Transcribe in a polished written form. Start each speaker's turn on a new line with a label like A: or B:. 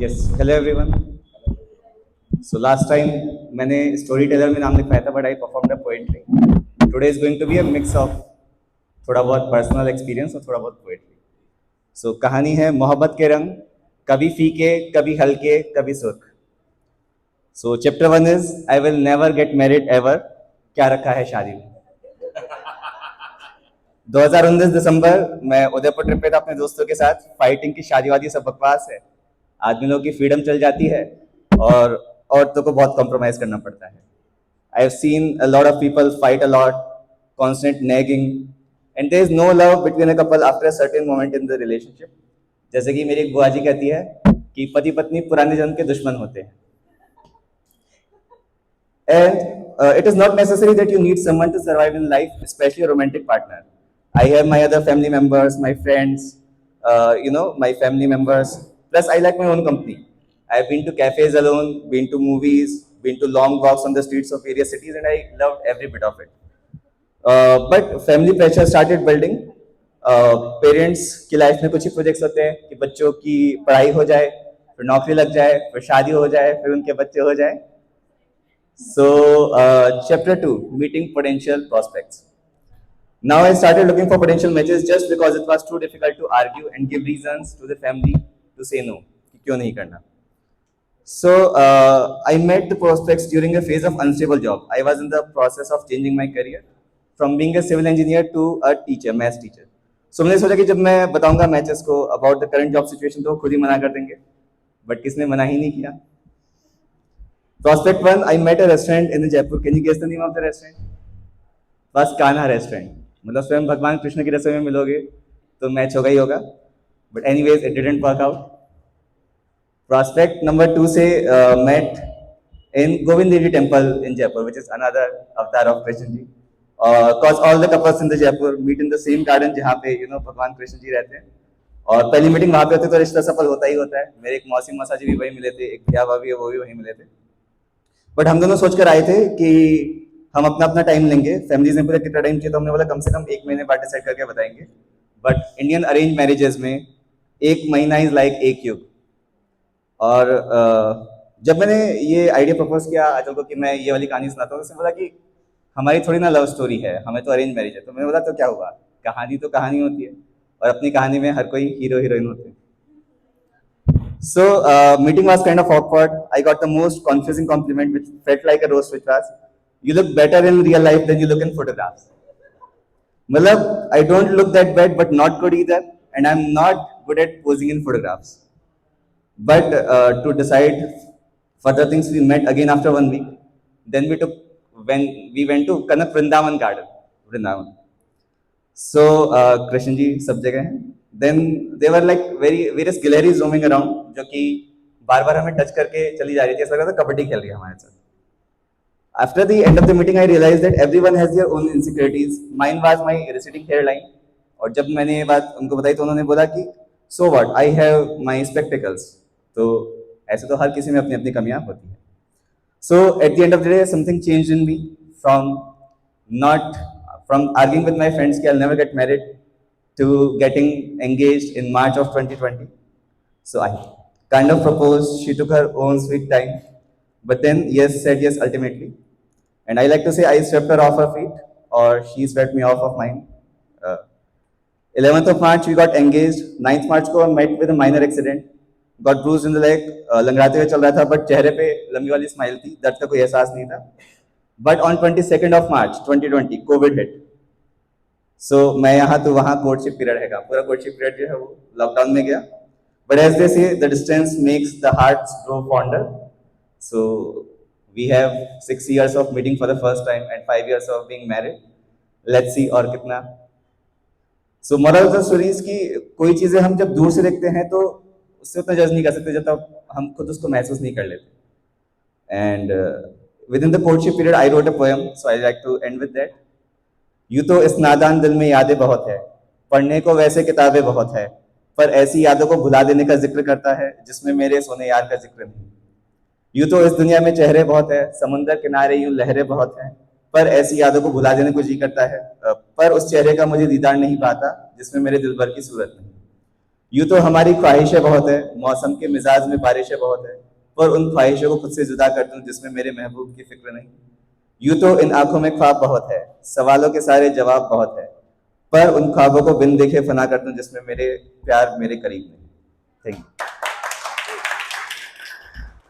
A: Yes, hello everyone. So last time मैंने story teller में नाम लिखवाया था, but I performed a poetry. Today is going to be a mix of थोड़ा बहुत पर्सनल एक्सपीरियंस और थोड़ा बहुत पोएट्री. So कहानी है मोहब्बत के रंग, कभी फीके, कभी हल्के, कभी सुर्ख. So chapter 1 is I will never get married ever. क्या रखा है शादी में. 2019 दिसंबर मैं उदयपुर ट्रिप पे था अपने दोस्तों के साथ. फाइटिंग की शादी वादी सब बकवास है. आदमियों की फ्रीडम चल जाती है और औरतों को बहुत कॉम्प्रोमाइज करना पड़ता है. I have seen a lot of people fight a lot, constant nagging, and there is no love between a couple after a certain moment in the relationship. जैसे कि मेरी एक बुआ जी कहती है कि पति पत्नी पुराने जन्म के दुश्मन होते हैं. And it is not necessary that you need someone to survive in life, especially a romantic partner. I have my other family members, my friends, my family members. Plus, I like my own company. I've been to cafes alone, been to movies, been to long walks on the streets of various cities, and I loved every bit of it. But family pressure started building. Parents की life में कुछ ही projects होते हैं कि बच्चों की पढ़ाई हो जाए, फिर नौकरी लग जाए, फिर शादी हो जाए, फिर उनके बच्चे हो जाए. So, chapter 2, meeting potential prospects. Now I started looking for potential matches just because it was too difficult to argue and give reasons to the family to say no. कि क्यों नहीं करना. So, I met the prospects during a phase of unstable job. I was in the process of changing my career from being a civil engineer to a teacher, math teacher. So, मैंने सोचा कि जब मैं बताऊंगा matches को about the current job situation तो खुद ही मना कर देंगे. But किसने मना ही नहीं किया. Prospect 1, I met a restaurant in Jaipur. Can you guess the name of the restaurant? बस कान्हा रेस्टोरेंट. मतलब स्वयं भगवान कृष्ण की रसोई में मिलोगे तो मैच होगा ही होगा. But anyways, it didn't work out. Prospect number 2 से met in Govind Devi Temple in Jaipur, which is another avatar of Krishna ji. Cause all the couples in the Jaipur meet in the same garden जहाँ पे भगवान कृष्ण जी रहते हैं. और पहली meeting वहाँ पे होती है तो रिश्ता सफल होता ही होता है. मेरे एक मौसी मौसा जी भी वही मिले थे, एक भैया भाभी है वो भी वही मिले थे. बट हम दोनों सोच कर आए थे कि हम अपना अपना टाइम लेंगे. फैमिलीज ने पूरा कितना टाइम चाहिए तो हमने बोला कम से कम 1 महीने बाद डिसाइड करके बताएंगे. बट इंडियन अरेंज मैरिजेस में 1 महीना इज लाइक एक युग. और जब मैंने ये आइडिया प्रपोज किया अचल को कि मैं ये वाली कहानी सुनाता हूँ, तो उसने बोला कि हमारी थोड़ी ना लव स्टोरी है, हमें तो अरेंज मैरिज है. तो मैंने बोला तो क्या हुआ, कहानी तो कहानी होती है और अपनी कहानी में हर कोई हीरो हीरोइन होते हैं. So, meeting was kind of awkward. I got the most confusing compliment which felt like a roast, which was, you look better in real life than you look in photographs. Malab, I don't look that bad, but not good either. And I'm not good at posing in photographs. But to decide further things, we met again after 1 week. Then when we went to Kanak Vrindavan Garden, Vrindavan. So, Krishna ji सब जगह हैं. Then they were like various गिलहरीज roaming around, जो कि बार बार हमें touch करके चली जा रही थी. ऐसा लग रहा था कबड्डी खेल रही है हमारे साथ. After the end of the meeting, I realized that everyone has their own insecurities. Mine was my receding hairline. और जब मैंने ये बात उनको बताई तो उन्होंने बोला कि so what, I have my spectacles. तो ऐसे तो हर किसी में अपनी अपनी कमियां होती हैं. So at the end of the day, something changed in me from arguing with my friends कि I'll never get married to getting engaged in March of 2020. So I kind of proposed. She took her own sweet time, but then said yes ultimately. And I like to say I swept her off her feet, or she swept me off of mine. 11th of March we got engaged. 9th March को met with a minor accident. Got bruised in the leg. लंगड़ाते हुए चल रहा था, but चेहरे पे लंबी वाली smile थी. दर्द का कोई एहसास नहीं था. But on 22nd of March 2020, COVID hit. So मैं यहाँ तो वहाँ कोर्टशिप पीरियड है. पूरा कोर्टशिप पीरियड जो है वो लॉकडाउन में गया. But as they say, the distance makes the hearts grow fonder. So we have 6 years of meeting for the first time and 5 years of being married. Let's see और कितना. So moral of the story is कि कोई चीजें हम जब दूर से देखते हैं तो उससे उतना जज नहीं कर सकते जब तक हम खुद उसको महसूस नहीं कर लेते. And within the courtship period, I wrote a poem, so I like to end with that. यूं तो इस नादान दिल में यादें बहुत है, पढ़ने को वैसे किताबें बहुत है, पर ऐसी यादों को भुला देने का जिक्र करता है जिसमें मेरे सोने यार का जिक्र नहीं. यूं तो इस दुनिया में चेहरे बहुत है, समुंदर किनारे यूं लहरें बहुत हैं, पर ऐसी यादों को भुला देने को जी करता है, पर उस चेहरे का मुझे दीदार नहीं पाता जिसमें मेरे दिल भर की सूरत नहीं. यूं तो हमारी ख्वाहिशें बहुत है, मौसम के मिजाज में बारिशें बहुत है, पर उन ख्वाहिशों को खुद से जुदा कर दूं जिसमें मेरे महबूब की फिक्र नहीं। यूं तो इन आंखों में ख्वाब बहुत है, सवालों के सारे जवाब बहुत है, पर उन ख्वाबों को बिन देखे फना कर दूं जिसमें मेरे प्यार मेरे करीब नहीं। Thank you.